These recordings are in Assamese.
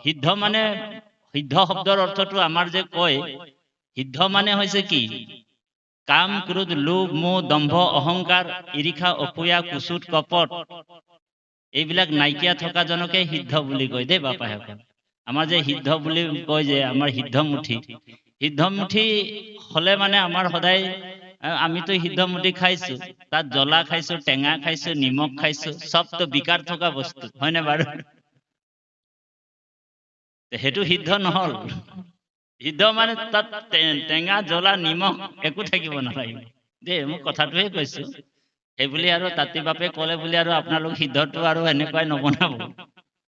সিদ্ধ মানে সিদ্ধ শব্দৰ অৰ্থটো আমাৰ যে কয় সিদ্ধ মানে হৈছে কি কাম ক্ৰোধ লোভ মোহ দম্ভ অহংকাৰ ঈৰ্ষা অসূয়া কুচুট কপট এইবিলাক নাইকিয়া থকা জনকে সিদ্ধ বুলি কয় দেই বাপাসকল। আমাৰ যে সিদ্ধ বুলি কয় যে আমাৰ সিদ্ধমুঠি হলে মানে আমাৰ সদায় আমিতো সিদ্ধমুঠি খাইছো, তাত জ্বলা খাইছো, টেঙা খাইছো, নিমখ খাইছো, চবতো বিকাৰ থকা বস্তু হয়নে বাৰু? সেইটো সিদ্ধ নহল। সিদ্ধ মানে তাত টেঙা জ্বলা নিমখ একো থাকিব নালাগিব দেই, মই কথাটোহে কৈছো। সেইবুলি আৰু তাঁতী বাপে ক'লে বুলি আৰু আপোনালোক সিদ্ধটো আৰু এনেকুৱাই নবনাব।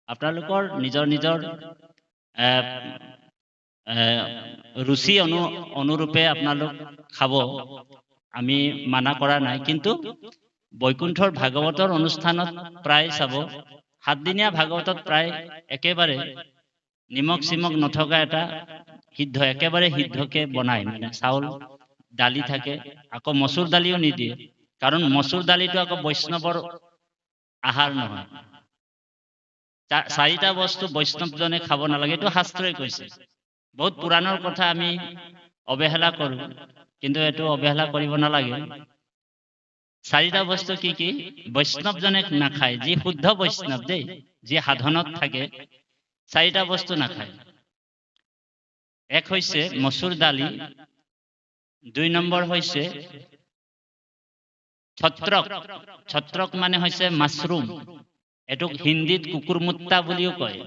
আপোনালোকৰ নিজৰ নিজৰ ৰুচি অনুৰূপে আপোনালোক খাব, আমি মানা কৰা নাই। কিন্তু বৈকুণ্ঠৰ ভাগৱতৰ অনুষ্ঠানত প্ৰায় চাব 7 দিনীয়া ভাগৱতত প্ৰায় একেবাৰে নিমখ চিমখ নথকা এটা সিদ্ধ একেবাৰে সিদ্ধকে বনায়, মানে চাউল দালি থাকে, আকৌ মচুৰ দালিও নিদিয়ে, কাৰণ মচুৰ দালিটো আকৌ বৈষ্ণৱৰ আহাৰ নহয়। 4টা বস্তু বৈষ্ণৱজনে খাব নালাগে, এইটো শাস্ত্ৰই কৈছে। বহুত পুৰাণৰ কথা আমি অৱহেলা কৰো, কিন্তু এইটো অৱহেলা কৰিব নালাগে। 4টা বস্তু কি কি বৈষ্ণৱজনে নাখায়, যি শুদ্ধ বৈষ্ণৱ দেই, যি সাধনত থাকে, 4টা বস্তু নাখায়। এক হৈছে মচুৰ দালি, 2 নম্বৰ হৈছে ছত্ৰক মানে হৈছে মাছৰুম, এটোক হিন্দীত কুকুৰমুত্তা বুলিও কয়।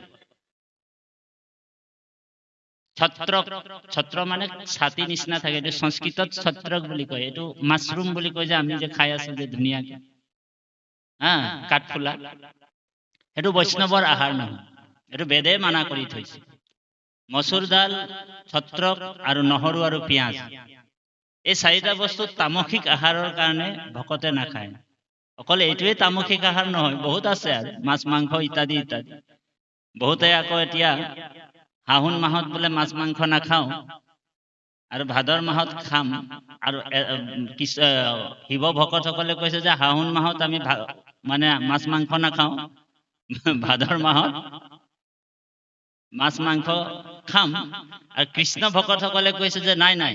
ছত্ৰ মানে ছাতি নিচিনা থাকে, এইটো সংস্কৃতত ছত্ৰক বুলি কয়। এইটো মাছৰুম বুলি কয় যে আমি যে খাই আছো যে ধুনীয়াকে, কাঠফুলা, সেইটো বৈষ্ণৱৰ আহাৰ নহয়, এইটো বেদে মানা কৰি থৈছে। মচুৰ দাল, ছত্ৰক আৰু নহৰু আৰু পিঁয়াজ, এই 4টা বস্তু তামসিক আহাৰৰ কাৰণে ভকতে নাখায়। অকল এইটোৱে তামসিক আহাৰ নহয়, বহুত আছে আৰু মাছ মাংস ইত্যাদি ইত্যাদি। বহুতে আকৌ এতিয়া শাওণ মাহত বোলে মাছ মাংস নাখাওঁ আৰু ভাদৰ মাহত খাম, আৰু শিৱ ভকতসকলে কৈছে যে শাওণ মাহত আমি মানে মাছ মাংস নাখাওঁ, ভাদৰ মাহত মাছ মাংস খাম। আৰু কৃষ্ণ ভকতসকলে কৈছে যে নাই নাই,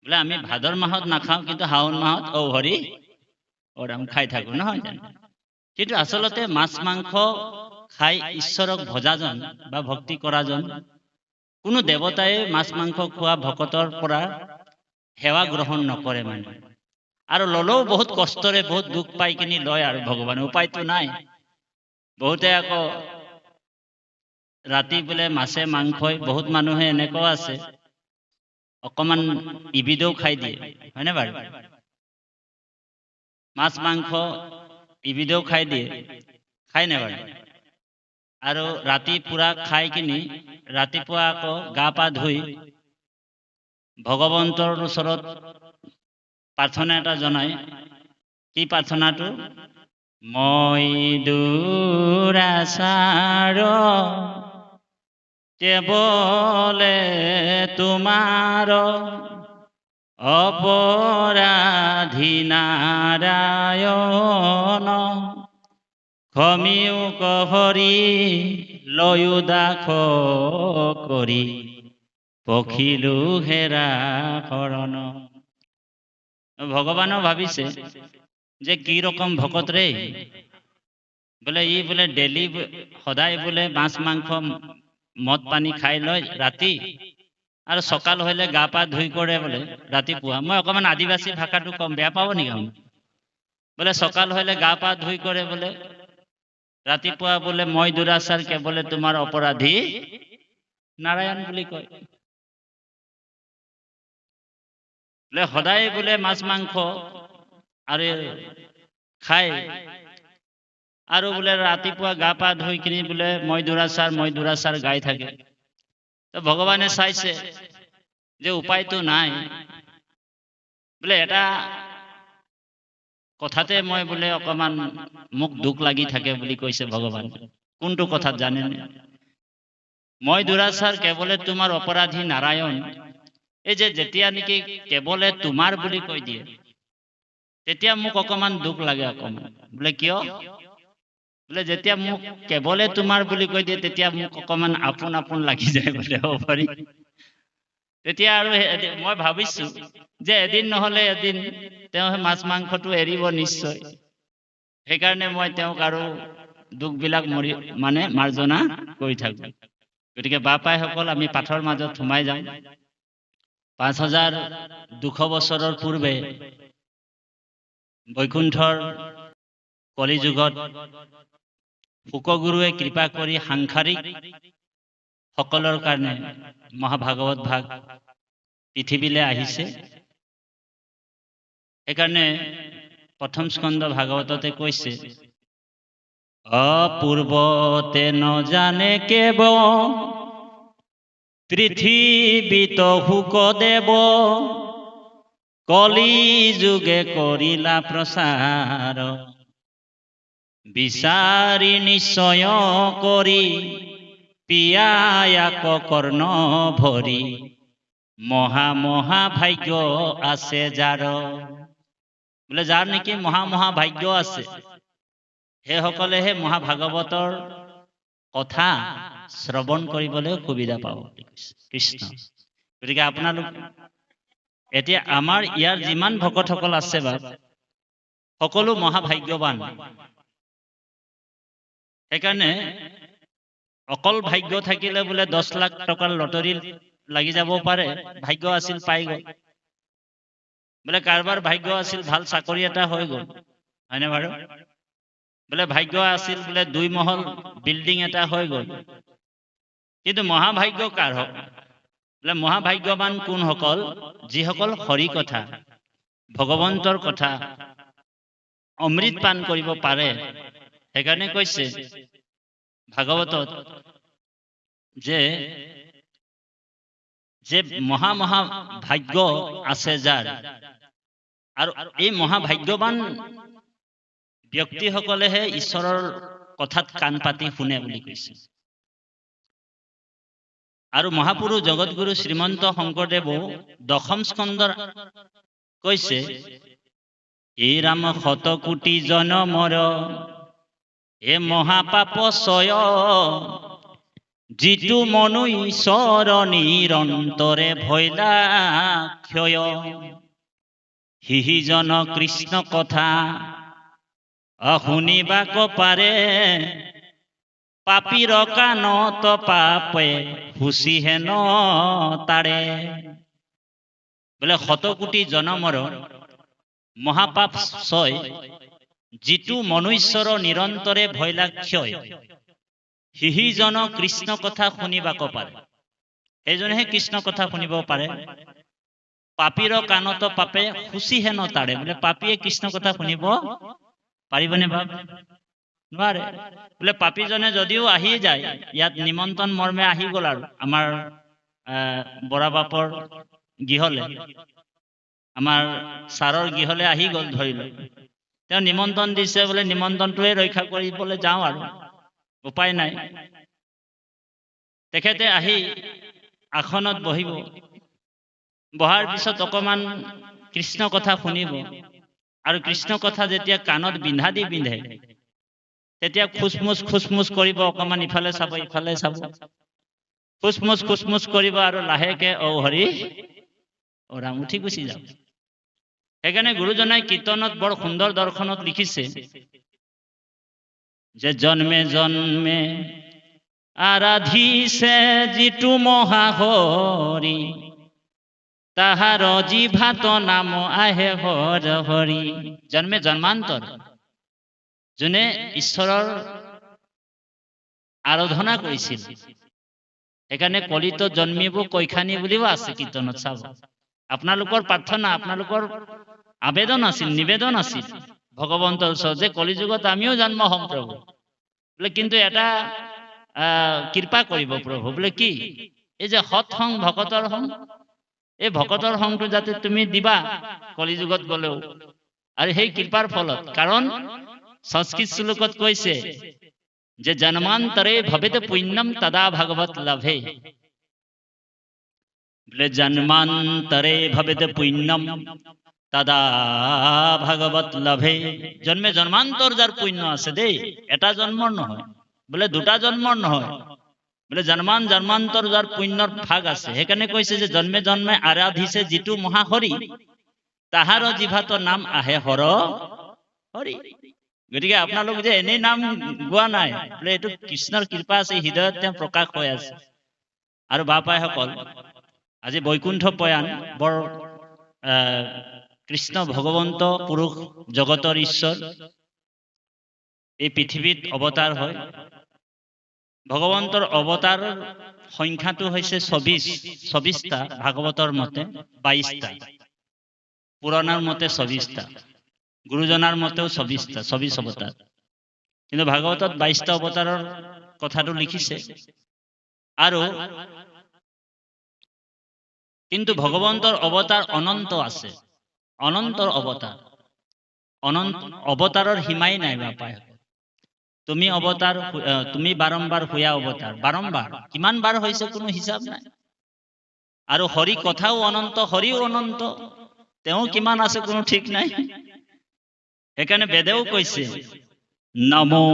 বোলে আমি ভাদৰ মাহত নাখাওঁ, কিন্তু শাওণ মাহত হৰি ওৰাম খাই থাকো, নহয় জানো? কিন্তু আচলতে মাছ মাংস খাই ঈশ্বৰক ভজাজন বা ভক্তি কৰাজন, কোনো দেৱতাই মাছ মাংস খোৱা ভকতৰ পৰা সেৱা গ্ৰহণ নকৰে মানে। আৰু ললেও বহুত কষ্টৰে বহুত দুখ পাই কিনি লয়, আৰু ভগৱানে উপায়তো নাই। বহুতে আকৌ ৰাতি বোলে মাছে মাংসই, বহুত মানুহে এনেকুৱাও আছে অকমান ইবিদেও খাই দিয়ে, হয়নে বাৰু? মাছ মাংস ইবিদেও খাই দিয়ে, খাই নে বাৰু? আৰু ৰাতি পুৰা খাই কিনি ৰাতিপুৱা আকৌ গা পা ধুই ভগৱন্তৰ ওচৰত প্ৰাৰ্থনা এটা জনাই। কি প্ৰাৰ্থনাটো? মই দুৰাচাৰ কেৱলে তোমাৰ অপৰাধী নাৰায়ণ, ক্ষমিও কহৰি লয়ো দাস কৰি, পখিলো হেৰা শৰণ। ভগৱানও ভাবিছে যে কি রকম ভকত রে, বোলে ই বোলে ডেলি সদায় বোলে মাছ মাংস মদ পানী খাই লয় ৰাতি, আৰু সকাল হলে গা পা ধুই কৰে বোলে ৰাতিপুৱা। মই অকমান আদিবাসী ভাষাটো কম, বেয়া পাব নেকি আপুনি? বোলে সকাল হলে গা পা ধুই কৰে বোলে, ৰাতিপুৱা বোলে মই দুৰাচাৰ কেৱলে তোমাৰ অপৰাধী নাৰায়ণ বুলি কয়। বোলে সদায় বোলে মাছ মাংস আৰু খাই, আৰু বোলে ৰাতিপুৱা গা পা ধুই কিনি বোলে মই দুৰাচাৰ গাই থাকে। তো ভগৱানে চাইছে যে উপায়তো নাই, বোলে এটা কথাতে মই বোলে অকমান মোক দুখ লাগি থাকে বুলি কৈছে ভগৱান। কোনটো কথাত জানেন? মই দুৰাচাৰ কেৱলে তোমাৰ অপৰাধী নাৰায়ণ, এই যে যেতিয়া নেকি কেৱলে তোমাৰ বুলি কৈ দিয়ে, তেতিয়া মোক অকমান দুখ লাগে অকমান। বোলে কিয়? বোলে যেতিয়া মোক কেৱলে তোমাৰ বুলি কৈ দিয়ে তেতিয়া মোক অকমান আপোন আপোন লাগি যায় বুলি হ'ব পাৰি। তেতিয়া আৰু মই ভাবিছো যে এদিন নহলে এদিন তেওঁ মাছ মাংসটো এৰিব নিশ্চয়। সেইকাৰণে মই তেওঁক আৰু দুখবিলাক মানে মাৰ্জনা কৰি থাকো। গতিকে বাপাইসকল আমি পাঠৰ মাজত সোমাই যাওঁ। 5200 বছৰৰ পূৰ্বে বৈকুণ্ঠৰ কলিযুগত শুকগুৰুৱে কৃপা কৰি সাংসাৰিক সকলৰ কাৰণে মহাভাগৱত ভাগ পৃথিৱীলৈ আহিছে। সেইকাৰণে প্ৰথম স্কন্ধ ভাগৱততে কৈছে, অপূৰ্বতে নজানে কেব পৃথিৱীত শুকদেৱ, কলি যুগে কৰিলা প্ৰচাৰ, বিচাৰি নিশ্চয় কৰি পিয়ায়াক কৰ্ণ ভৰি, মহা মহা ভাগ্য আছে যাৰ। বোলে যাৰ নেকি মহা মহা ভাগ্য আছে সেইসকলেহে মহাভাগৱতৰ কথা শ্ৰৱণ কৰিবলৈ সুবিধা পাব বুলি কৈছে কৃষ্ণ। গতিকে আপোনালোক এতিয়া আমাৰ ইয়াৰ যিমান ভকতসকল আছে বা সকলো মহাভাগ্যৱান। সেইকাৰণে অকল ভাগ্য থাকিলে বোলে 10 লাখ টকাৰ লটাৰী লাগি যাব পাৰে, ভাগ্য আছিল পাই গ'ল। বোলে কাৰোবাৰ ভাগ্য আছিল ভাল চাকৰি এটা হৈ গ'ল, হয়নে বাৰু? বোলে ভাগ্য আছিল বোলে 2 মহল বিল্ডিং এটা হৈ গ'ল। কিন্তু মহাভাগ্য কাৰ হক? বোলে মহাভাগ্যৱান কোনসকল? যিসকল হৰি কথা ভগৱন্তৰ কথা অমৃত পান কৰিব পাৰে। সেইকাৰণে কৈছে ভাগৱতত যে যে মহা মহা ভাগ্য আছে যাৰ, আৰু এই মহাভাগ্যৱান ব্যক্তিসকলেহে ঈশ্বৰৰ কথাত কাণ পাতি শুনে বুলি কৈছে। আৰু মহাপুৰুষ জগতগুৰু শ্ৰীমন্ত শংকৰদেৱো 10ম স্কন্ধৰ কৈছে, এই ৰাম শতকোটি জনমৰ এ মহাপাপ ছয়, যিটো মনুষ্যৰ নিৰন্তৰে ভৈলা ক্ষয়, সিজন কৃষ্ণ কথা শুনিবাক পাৰে, পাপীৰ কাণত পাপে হুচি হেন তাৰে। বোলে 100 কোটি জনমৰ মহাপাপ ছয়, যিটো মনুষ্যৰ নিৰন্তৰে ভৈলা ক্ষয়, সিজন কৃষ্ণ কথা শুনিবাক পাৰে। সেইজনেহে কৃষ্ণ কথা শুনিব পাৰে। পাপীৰ কাণত পাপে হুচি হেন তাৰে। বোলে পাপীয়ে কৃষ্ণ কথা শুনিব পাৰিবনে বাপ? নোৱাৰে। বোলে পাপীজনে যদিও আহি যায়, ইয়াত নিমন্ত্ৰণ মৰ্মে আহি গ'ল আৰু আমাৰ বৰা বাপৰ গৃহলে, আমাৰ ছাৰৰ গৃহলে আহি গ'ল ধৰি লওক। তেওঁ নিমন্ত্ৰণ দিছে, বোলে নিমন্ত্ৰণটোৱে ৰক্ষা কৰিবলৈ যাওঁ আৰু উপায় নাই। তেখেতে আহি আসনত বহিব, বহাৰ পিছত অকমান কৃষ্ণ কথা শুনিব। আৰু কৃষ্ণ কথা যেতিয়া কাণত বিন্ধা দি পিন্ধে, তেতিয়া খুচমুচ কৰিব, অকমান ইফালে চাব ইফালে চাব, খুচমুচ কৰিব আৰু লাহেকে ঔ হৰি ওৰাম উঠি গুচি যাব। সেইকাৰণে গুৰুজনাই কীৰ্তনত বৰ সুন্দৰ দৰ্শনত লিখিছে যে জন্মে জন্মে আৰাধিছে যিটো মহাহৰি, তাহাৰ জিভাত নাম আহে হৰ হৰি। জন্মে জন্মান্তৰ যোনে ঈশ্বৰৰ আৰাধনা কৰিছিল, সেইকাৰণে কলিত জন্মিব কৈখানি বুলিও আছে কীৰ্তনত। চাব, আপোনালোকৰ প্ৰাৰ্থনা, আপোনালোকৰ আবেদন আছিল, নিবেদন আছিল ভগৱন্তৰ ওচৰত যে কলিযুগত আমিও জন্ম হম প্ৰভু। বোলে কিন্তু এটা কৃপা কৰিব প্ৰভু। বোলে কি? এই যে সৎ সংগ, ভকতৰ সংগ, এই ভকতৰ সংগটো যাতে তুমি দিবা কলিযুগত গলেও, আৰু সেই কৃপাৰ ফলত। কাৰণ সংস্কৃত শ্লোকত কৈছে যে জন্মান্তৰে ভবেত পুণ্যম তদা ভাগৱত লাভে। বোলে জন্মান্তৰে ভবেত পুণ্যম, তাদা ভাগৱত লভে। জন্মে জন্মান্তৰ যাৰ পুণ্য আছে দেই, এটা জন্মৰ নহয়, বোলে দুটা জন্মৰ নহয়, বোলে জন্মান্তৰ যাৰ পুণ্যৰ ভাগ আছে। সেইকাৰণে কৈছে যে জন্মে জন্মে আৰাধিছে যিটো মহাহৰি, তাহাৰ জিভাত নাম আহে হৰ হৰি। গতিকে আপোনালোক যে এনেই নাম গোৱা নাই, বোলে এইটো কৃষ্ণৰ কৃপা আছে, হৃদয়ত তেওঁ প্ৰকাশ হৈ আছে। আৰু বাপাইসকল, আজি বৈকুণ্ঠ প্ৰয়াণ বৰ কৃষ্ণ ভগৱন্ত পুৰুষ জগতৰ ঈশ্বৰ এই পৃথিৱীত অৱতাৰ হয়। ভগৱন্তৰ অৱতাৰৰ সংখ্যাটো হৈছে ২৪টা, ভাগৱতৰ মতে ২২টা, পুৰাণৰ মতে ২৪টা, গুৰুজনাৰ মতেও ২৪টা, ২৪ অৱতাৰ। কিন্তু ভাগৱতত ২২টা অৱতাৰৰ কথাটো লিখিছে। আৰু কিন্তু ভগৱন্তৰ অৱতাৰ অনন্ত আছে, অনন্তৰ অৱতাৰ, অনন্ত অৱতাৰৰ সীমাই নাই বাপাই। তুমি অৱতাৰ, তুমি বাৰম্বাৰ হোৱা অৱতাৰ, বাৰম্বাৰ কিমান বাৰ হৈছে কোনো হিচাপ নাই। আৰু হৰি কথাও অনন্ত, হৰিও অনন্ত, তেওঁ কিমান আছে কোনো ঠিক নাই। সেইকাৰণে বেদেও কৈছে নমো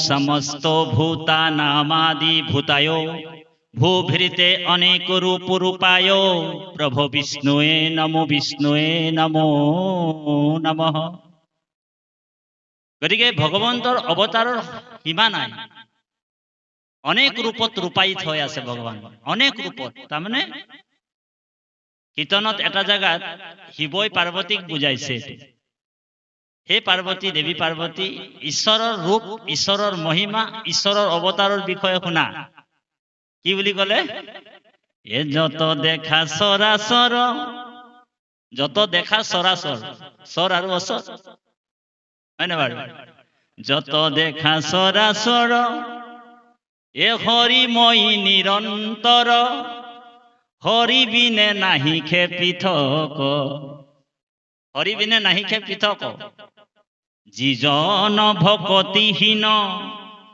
সমস্ত ভূতানামাদি ভূতায় ভূভৃতে অনেক ৰূপ ৰূপায় প্ৰভু বিষ্ণুয়ে নমো নমঃ। গতিকে ভগৱন্তৰ অৱতাৰৰ সীমা নাই, অনেক ৰূপত ৰূপায়িত হৈ আছে ভগৱান, অনেক ৰূপত। তাৰমানে কীৰ্তনত এটা জাগাত শিৱই পাৰ্বতীক বুজাইছে, হে পাৰ্বতী, দেৱী পাৰ্বতী, ঈশ্বৰৰ ৰূপ, ঈশ্বৰৰ মহিমা, ঈশ্বৰৰ অৱতাৰৰ বিষয়ে শুনা। কি বুলি কলে? এ যত দেখা চৰাচৰ, যত দেখা চৰাচৰ, চৰ আৰু অচৰ, হয় নে বাৰু? যত দেখা চৰাচৰ এ হৰিময়ী নিৰন্তৰ, হৰি বিনে নাহি খে পৃথক, হৰি বিনে নাহি খে পৃথক। যিজন ভকতিহীন,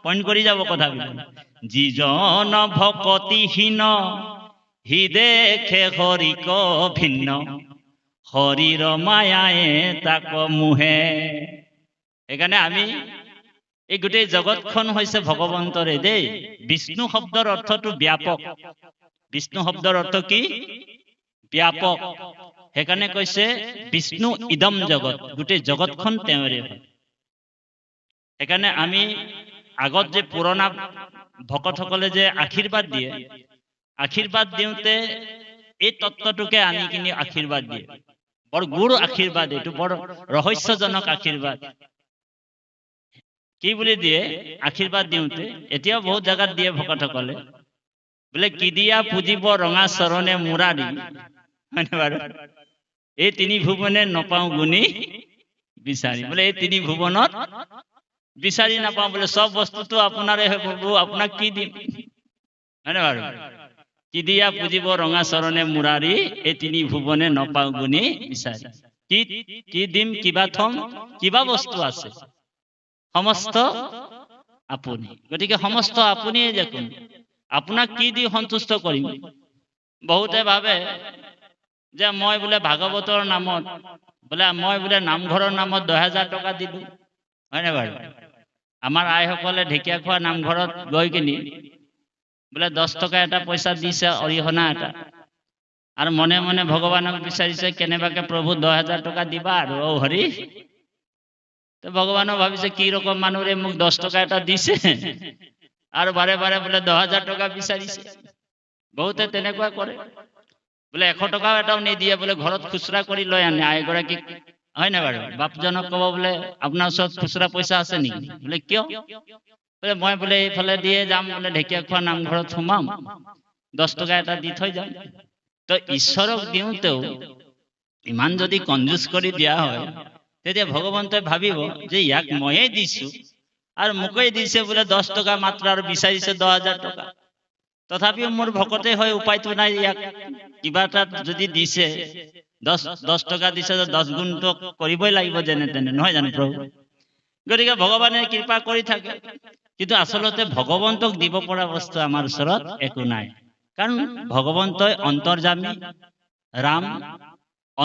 পইণ্ট কৰি যাব কথাবিলাক, যিজন ভকতিহীন হি দেখে হৰিক ভিন্ন, হৰিৰ মায়ায়ে তাক মোহে। সেইকাৰণে আমি এই গোটেই জগতখন হৈছে ভগৱন্তৰে দেই। বিষ্ণু শব্দৰ অৰ্থটো ব্যাপক, বিষ্ণু শব্দৰ অৰ্থ কি? ব্যাপক। সেইকাৰণে কৈছে বিষ্ণু ইদম জগত, গোটেই জগতখন তেওঁৰে হয়। সেইকাৰণে আমি আগত যে পুৰণা ভকতসকলে যে আশীৰ্বাদ দিয়ে, আশীৰ্বাদ দিওঁতে এই তত্ত্বটোকে আনি কিনি আশীৰ্বাদ দিয়ে। বৰ গুড় আশীৰ্বাদ, এইটো বৰ ৰহস্যজনক আশীৰ্বাদ। কি বুলি দিয়ে আশীৰ্বাদ দিওঁতে? এতিয়াও বহুত জাগাত দিয়ে ভকতসকলে, বোলে কি দিয়া পুজিব ৰঙা চৰণে মুৰাৰী, হয়নে বাৰু? এই তিনি ভুৱনে নপাওঁ গুণী বিচাৰি, বোলে এই তিনি ভুৱনত বিচাৰি নাপাওঁ, বোলে চব বস্তুটো আপোনাৰে হয় প্ৰভু, আপোনাক কি দিম, হয়নে বাৰু? কি দিয়া পুজিব ৰঙা চৰণে মুৰাৰী, এই তিনি ভুৱনে নপাওঁ গুণী বিচাৰি। কি দিম, কিবা থম, কিবা বস্তু আছে, সমস্ত আপুনি। গতিকে সমস্ত আপুনিয়ে দেখোন, আপোনাক কি দি সন্তুষ্ট কৰিম? বহুতে ভাবে যে মই বোলে ভাগৱতৰ নামত, বোলে মই বোলে নামঘৰৰ নামত 10,000 টকা দিলো, হয়নে বাৰু? আমাৰ আইসকলে ঢেকীয়াখোৱা নামঘৰত গৈ কিনি বোলে 10 টকা এটা পইচা দিছে, অৰিহণা এটা, আৰু মনে মনে ভগৱানক বিচাৰিছে কেনেবাকে প্ৰভু 10,000 টকা দিবা আৰু অ হৰি। তো ভগৱানও ভাবিছে কি ৰকম মানুহে মোক 10 টকা এটা দিছে আৰু বাৰে বাৰে বোলে 10,000 টকা বিচাৰিছে। বহুতে তেনেকুৱা কৰে, বোলে 100 টকাও এটাও নিদিয়ে, বোলে ঘৰত খুচুৰা কৰি লৈ আনে আইগৰাকীক, হয় না বাৰু? বাপজনক কব বোলে আপোনাৰ ওচৰত খুচুৰা পইচা আছে নেকি? বোলে কিয়? বোলে মই বোলে এইফালে দিয়ে যাম, বোলে ঢেকীয়াখোৱা নামঘৰত সোমাম, 10 টকা এটা দি থৈ যাম। তো ঈশ্বৰক দিওঁতেও ইমান যদি কনজুচ কৰি দিয়া হয়, তেতিয়া ভগৱন্তই ভাবিব যে ইয়াক ময়ে দিছো আৰু মোকেই দিছে বোলে 10 টকা মাত্ৰ, আৰু বিচাৰিছে 10,000 টকা। তথাপিও মোৰ ভকতে হয়, উপায়তো নাই, ইয়াক কিবা এটা যদি দিছে, 10 টকা দিছে, 10 গুণটো কৰিবই লাগিব যেনে তেনে, নহয় জানো প্ৰভু? গতিকে ভগৱানে কৃপা কৰি থাকে, কিন্তু আচলতে ভগৱন্তক দিব পৰা বস্তু আমাৰ ওচৰত একো নাই। কাৰণ ভগৱন্তই অন্তৰ্যামী, ৰাম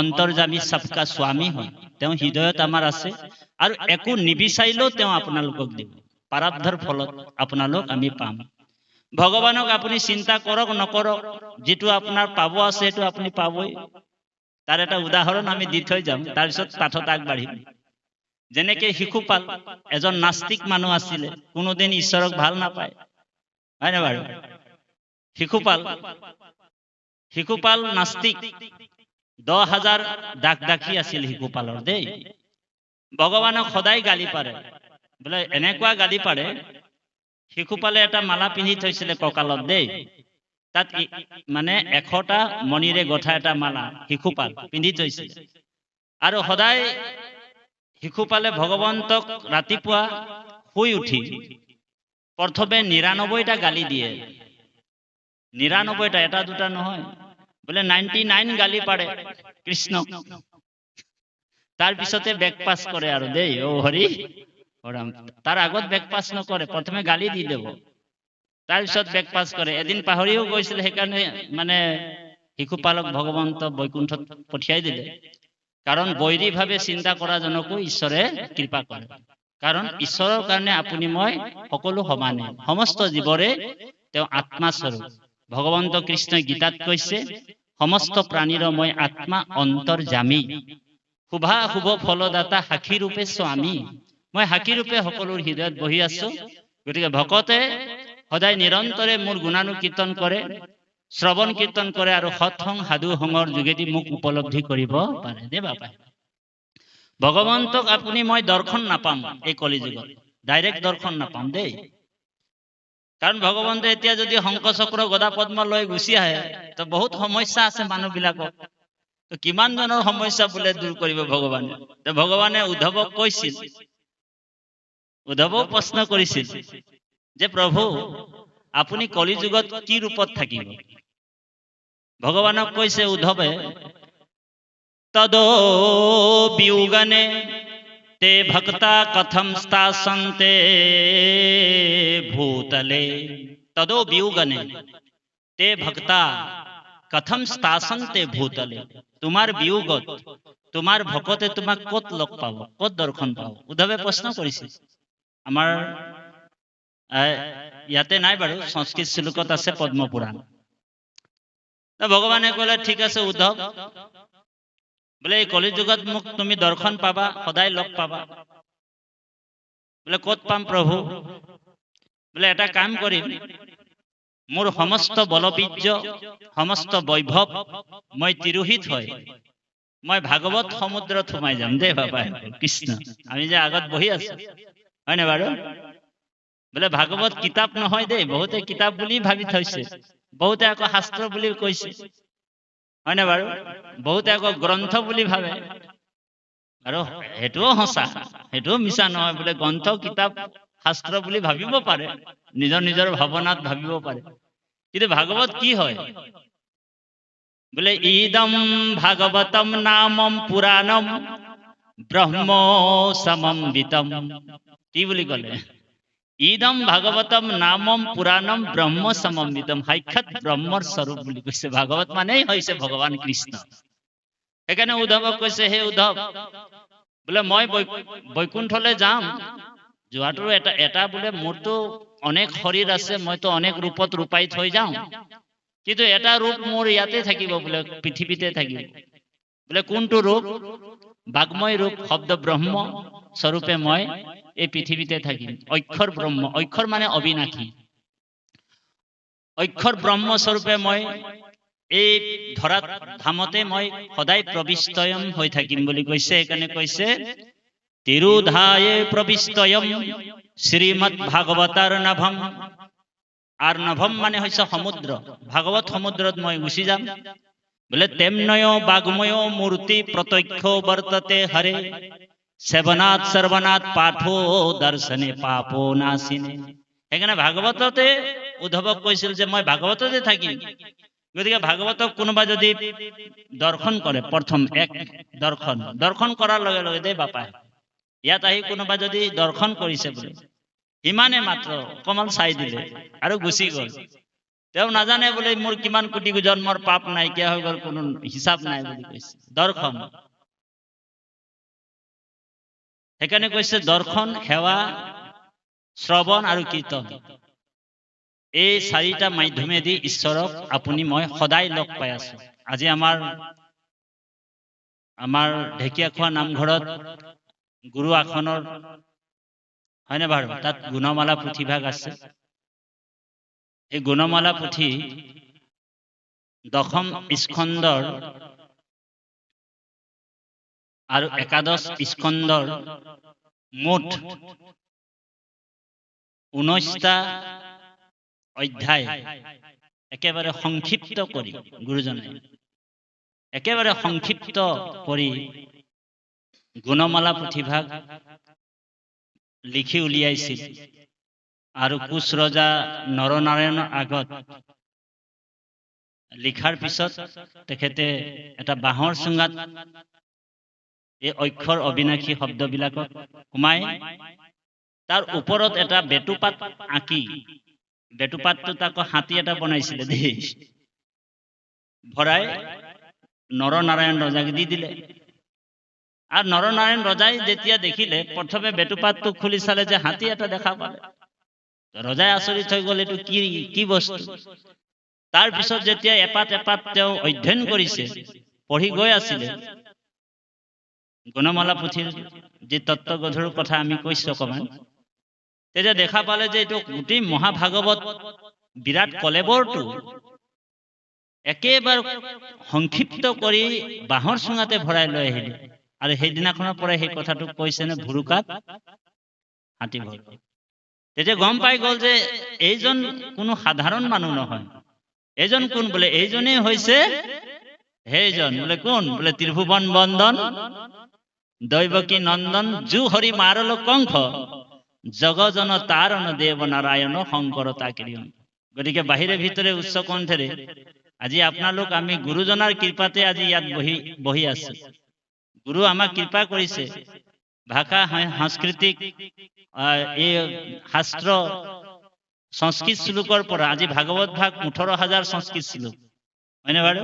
অন্তৰ্যামী সবকা স্বামী হয়, তেওঁ হৃদয়ত আমাৰ আছে আৰু একো নিবিচাৰিলেও তেওঁ আপোনালোকক দিব। প্ৰাৰব্ধৰ ফলত আপোনালোক আমি পাম। ভগৱানক আপুনি চিন্তা কৰক নকৰক, যিটো আপোনাৰ পাব আছে সেইটো আপুনি পাবই। তাৰ এটা উদাহৰণ আমি দি থৈ যাম, তাৰপিছত পাঠত আগবাঢ়িম। যেনেকে শিশুপাল এজন নাস্তিক মানুহ আছিলে, কোনোদিন ঈশ্বৰক ভাল নাপায়, হয় নে বাৰু? শিশুপাল নাস্তিক, 10,000 দাসী আছিল শিশুপালৰ দেই। ভগৱানক সদায় গালি পাৰে, বোলে এনেকুৱা গালি পাৰে। শিশুপালে এটা মালা পিন্ধি থৈছিলে কঁকালত দেই, তাত মানে 100টা মণিৰে গঠা এটা মালা শিশুপাল পিন্ধি থৈছিল। আৰু সদায় শিশুপালে ভগৱন্তক ৰাতিপুৱা শুই উঠি প্ৰথমে 99টা গালি দিয়ে। 99টা, এটা দুটা নহয়, বোলে 99 গালি পাৰে কৃষ্ণক। তাৰ পিছতে ব্ৰেকফাষ্ট কৰে আৰু দেই, ও হৰি ৰাম। তাৰ আগত ব্ৰেকফাষ্ট নকৰে, প্ৰথমে গালি দি দেব, তাৰপিছত ব্ৰেকফাষ্ট কৰে। এদিন পাহৰিও গৈছিল, সেইকাৰণে মানে শিশুপালক ভগৱন্ত বৈকুণ্ঠত পঠিয়াই দিলে। কাৰণ বৈৰীভাৱে চিন্তা কৰা জনকো ঈশ্বৰে কৃপা কৰে। কাৰণ ঈশ্বৰৰ কাৰণে আপুনি মই সকলো সমানে, সমস্ত জীৱৰে তেওঁ আত্মাস্বৰূপ। ভগৱন্ত কৃষ্ণই গীতাত কৈছে, সমস্ত প্ৰাণীৰ মই আত্মা অন্তৰ্যামী, শুভাশুভ ফলদাতা সাক্ষী ৰূপে স্বামী। মই সাক্ষী ৰূপে সকলোৰ হৃদয়ত বহি আছো। গতিকে ভকতে সদায় নিৰন্তৰে মোৰ গুণানুকীৰ্তন কৰে, শ্ৰৱণ কীৰ্তন কৰে আৰু সৎসং সাধু সংগৰ যোগেদি মোক উপলব্ধি কৰিব পাৰে দেই বাপা। ভগৱন্তক আপুনি মই দৰ্শন নাপাম এই কলিযুগত, ডাইৰেক্ট দৰ্শন নাপাম দেই। কাৰণ ভগৱন্তে এতিয়া যদি শংখ চক্ৰ গদা পদ্ম লৈ গুচি আহে, তো বহুত সমস্যা আছে মানুহবিলাকক। কিমান জনৰ সমস্যা বোলে দূৰ কৰিব ভগৱানে। ভগৱানে উদ্ধৱক কৈছিল, উদ্ধৱক প্ৰশ্ন কৰিছিল যে প্ৰভু আপুনি কলিযুগত কি ৰূপত থাকিব? ভগৱানক কৈছে উদ্ধৱে, তদো বিয়োগনে তে ভক্তা কথম স্থাসন্তে ভূতলে। তদো বিয়োগনে তে ভক্তা কথম স্থাসন্তে ভূতলে। তোমাৰ বিয়োগত তোমাৰ ভকতে তোমাক ক'ত লগ পাব, ক'ত দৰ্শন পাব? উদ্ধৱে প্ৰশ্ন কৰিছিল। আমাৰ ইয়াতে নাই বাৰু, সংস্কৃত শ্লোকত আছে পদ্ম পুৰাণ। ভগৱানে ক'লে ঠিক আছে উদ্ধৱ, বোলে এই কলিযুগত মোক তুমি দৰ্শন পাবা, সদায় লগ পাবা। বোলে ক'ত পাম প্ৰভু? বোলে এটা কাম কৰিম, মোৰ সমস্ত বলবীৰ্য সমস্ত বৈভৱ মই তিৰোহিত হয় মই ভাগৱত সমুদ্ৰত সোমাই যাম দেই বাবা। কৃষ্ণ, আমি যে আগত বহি আছো, হয় নে বাৰু? বোলে ভাগৱত কিতাপ নহয় দেই, বহুতে কিতাপ বুলি ভাবি থৈছে, বহুতে আকৌ শাস্ত্ৰ বুলি কৈছে, হয় নে বাৰু? বহুতে আকৌ গ্ৰন্থ বুলি ভাবে, আৰু সেইটোও সঁচা, সেইটোও মিছা নহয়। বোলে গ্ৰন্থ কিতাপ শাস্ত্ৰ বুলি ভাবিব পাৰে, নিজৰ নিজৰ ভাৱনাত ভাবিব পাৰে। কিন্তু ভাগৱত কি হয়? বোলে ইদম ভাগৱতম নামম পুৰাণম ব্ৰহ্ম সমন্বিতম। কি বুলি ক'লে? ইদম ভাগৱতম নামম পুৰাণম ব্ৰহ্ম সমন্বিতম। সাক্ষাৎ ব্ৰহ্মৰ স্বৰূপ বুলি কৈছে। ভাগৱত মানেই হৈছে ভগৱান কৃষ্ণ। সেইকাৰণে উদ্ধৱক কৈছে, হে উদ্ধৱ, বোলে মই বৈকুণ্ঠলৈ যাম, যোৱাটো এটা বোলে মোৰতো অনেক শৰীৰ আছে, মইতো অনেক ৰূপত ৰূপাই থৈ যাওঁ, কিন্তু এটা ৰূপ মোৰ ইয়াতে থাকিব, বোলে পৃথিৱীতে থাকিব। বোলে কোনটো ৰূপ? বাগ্ময় ৰূপ, শব্দ ব্ৰহ্ম স্বৰূপে মই এই পৃথিৱীতে থাকিম। অক্ষৰ ব্ৰহ্ম, অক্ষৰ মানে অবিনাশী, অক্ষৰ ব্ৰহ্ম স্বৰূপে মই এই ধৰাত ধামতে মই সদায় প্ৰবিষ্টয়ম হৈ থাকিম বুলি কৈছে। সেইকাৰণে কৈছে তিৰুধায়ে প্ৰবিষ্টয়ম শ্ৰীমদ ভাগৱতাৰ নভম। আৰ নভম মানে হৈছে সমুদ্ৰ, ভাগৱত সমুদ্ৰত মই গুচি যাম। বোলে তেমনয় বাগ্ময় মূৰ্তি প্ৰত্যক্ষ বৰ্ততে হৰে সেৱনাথ সৰ্বনাথ পাঠো দৰ্শনে পাপো নাশিনে। সেইকাৰণে ভাগৱততে উদ্ধৱক কৈছিল যে মই ভাগৱততে থাকিম। গতিকে ভাগৱতক কোনোবা যদি দৰ্শন কৰে, প্ৰথম এক দৰ্শন কৰাৰ লগে লগে দেই বাপা, ইয়াত আহি কোনোবা যদি দৰ্শন কৰিছে বোলে, ইমানে মাত্ৰ অকমান চাই দিলে আৰু গুচি গ'ল, তেওঁ নাজানে বোলে মোৰ কিমান কোটি জন্মৰ পাপ নাইকিয়া হৈ গ'ল, কোনো হিচাপ নাই বুলি কৈছে। দৰ্শন, সেইকাৰণে কৈছে দৰ্শন, সেৱা, শ্ৰৱণ আৰু কীৰ্তন, এই চাৰিটা মাধ্যমেদি ঈশ্বৰক আপুনি মই সদায় লগ পাই আছো। আজি আমাৰ ঢেকীয়াখোৱা নামঘৰত গুৰু আসনৰ হয়নে বাৰু, তাত গুণমালা পুথিভাগ আছে। এই গুণমালা পুথি দশম স্কন্ধৰ আৰু একাদশ স্কন্ধৰ মুঠ 19টা অধ্যায় একেবাৰে সংক্ষিপ্ত কৰি গুৰুজনে একেবাৰে সংক্ষিপ্ত কৰি গুণমালা পুথিভাগ লিখি উলিয়াইছিল। আৰু কোচ ৰজা নৰনাৰায়ণৰ আগত লিখাৰ পিছত তেখেতে এটা বাঁহৰ চুঙাত এই অক্ষৰ অবিনাশী শব্দবিলাকক সোমাই তাৰ ওপৰত এটা বেটুপাত আঁকি, বেটুপাতটোত আকৌ হাতী এটা বনাইছিলে দেই, ভৰাই নৰনাৰায়ণ ৰজাক দি দিলে। আৰু নৰনাৰায়ণ ৰজাই যেতিয়া দেখিলে, প্ৰথমে বেটুপাতটো খুলি চালে যে হাতী এটা দেখা পালে। ৰজাই আচৰিত হৈ গ'ল, এইটো কি বস্তু। তাৰ পিছত যেতিয়া এপাত এপাত তেওঁ অধ্যয়ন কৰিছে, পঢ়ি গৈ আছিলে, গুণমালা পুথিৰ যি তত্ত্বগধুৰ কথা আমি কৈছো অকমান, তেতিয়া দেখা পালে যে এইটো গোটেই মহাভাগৱত বিৰাট কলেবৰটো একেবাৰে সংক্ষিপ্ত কৰি বাঁহৰ চুঙাতে ভৰাই লৈ আহিলে। আৰু সেইদিনাখনৰ পৰা সেই কথাটো কৈছে নে, ভুৰুকাত হাতী ভৰ। তেতিয়া গম পাই গ'ল যে এইজন কোনো সাধাৰণ মানুহ নহয়। এইজন কোন বোলে, এইজনেই হৈছে সেইজন। বোলে কোন? বোলে ত্ৰিভুৱন বন্দন দৈৱকী নন্দন জু হৰি মাৰল কংখ জগজন তাৰণ দেৱ নাৰায়ণ শংকৰ তাকিৰিয়ন। গতিকে বাহিৰে ভিতৰে উচ্চ কণ্ঠেৰে আজি আপোনালোক আমি গুৰুজনাৰ কৃপাতে আজি ইয়াত বহি আছো। গুৰু আমাক কৃপা কৰিছে, ভাষা সাংস্কৃতিক এই শাস্ত্ৰ সংস্কৃত শ্লোকৰ পৰা আজি ভাগৱত ভাগ 18,000 সংস্কৃত শ্লোক, হয়নে বাৰু?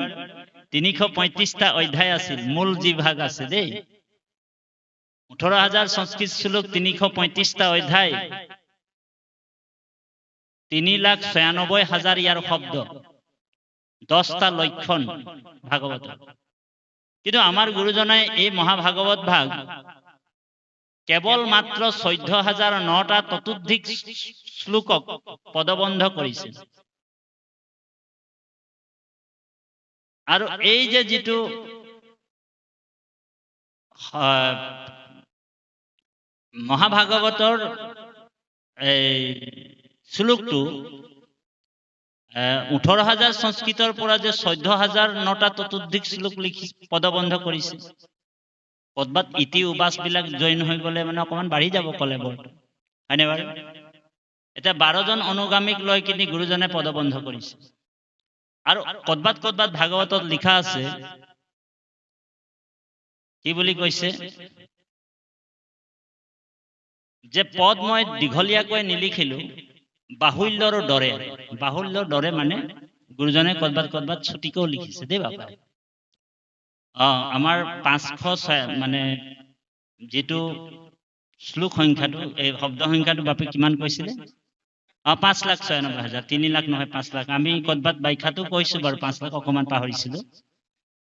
335টা অধ্যায় আছিল, মূল যি ভাগ আছে দেই, 18,000 সংস্কৃত শ্লোক, 335টা অধ্যায়, 3,96,000 ইয়াৰ শব্দ, 10টা লক্ষণ ভাগৱত। কিন্তু আমাৰ গুৰুজনাই এই মহাভাগৱত ভাগ কেৱল মাত্ৰ 14,009টা ততোধিক শ্লোকক পদবন্ধ কৰিছে। আৰু এই যে যিটো মহাভাগৱতৰ এই শ্লোকটো 18,000 সংস্কৃতৰ পৰা যে 14,009টা ততোধিক শ্লোক লিখি পদবন্ধ কৰিছে, কদবাত ইতি উবাস বিলাক জইন হৈ গলে মানে অকমান বাঢ়ি যাব কলেবৰ, হয়নে বাৰু? এতিয়া 12জন অনুগামীক লৈ কিনি গুৰুজনে পদবন্ধ কৰিছে। আৰু কদবাত ভাগৱতত লিখা আছে, কি বুলি কৈছে যে পদ মই দীঘলীয়াকৈ নিলিখিলো বাহুল্যৰ দৰে। বাহুল্যৰ দৰে মানে গুৰুজনে কদবাত ছুটিকেও লিখিছে দেই বাবা। আমাৰ 500 মানে যিটো শ্লোক সংখ্যাটো, এই শব্দ সংখ্যাটো বাপে কিমান কৈছিলে? 5,96,000, 3 লাখ নহয় 5 লাখ। আমি কদবাত ব্যাখ্যাটো কৈছো বাৰু, 5 লাখ অকমান পাহৰিছিলো।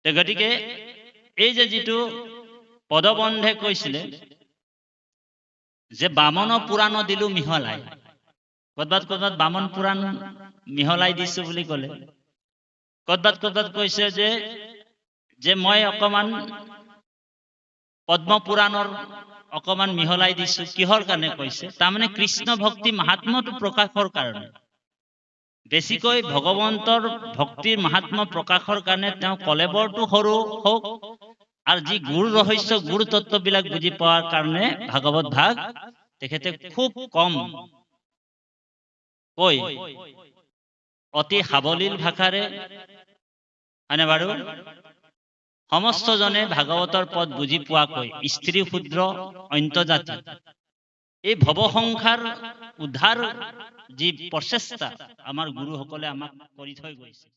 গতিকে এই যে যিটো পদবন্ধে কৈছিলে যে বামন পুৰাণ দিলো মিহলাই, কদবাত বামন পুৰাণ মিহলাই দিছো বুলি কলে। কদবাত কৈছে যে মই অকমান পদ্ম পুৰাণৰ অকমান মিহলাই দিছো। কিহৰ কাৰণে কৈছে? তাৰমানে কৃষ্ণ ভক্তি মাহাত্ম্যটো প্ৰকাশৰ কাৰণে, বেছিকৈ ভগৱন্তৰ ভক্তিৰ মাহাত্ম্য প্ৰকাশৰ কাৰণে তেওঁ কলেবৰটো সৰু হওক, আৰু যি গুৰু ৰহস্য গুৰু তত্ত্ববিলাক বুজি পোৱাৰ কাৰণে ভাগৱত ভাগ তেখেতে খুব কম কৈ অতি সাৱলীল ভাষাৰে, হয়নে বাৰু, সমস্তজনে ভাগৱতৰ পদ বুজি পোৱাকৈ স্ত্ৰী শূদ্ৰ অন্তজাতি এই ভৱসংসাৰ উদ্ধাৰ যি প্ৰচেষ্টা আমাৰ গুৰুসকলে আমাক কৰি থৈ গৈছে,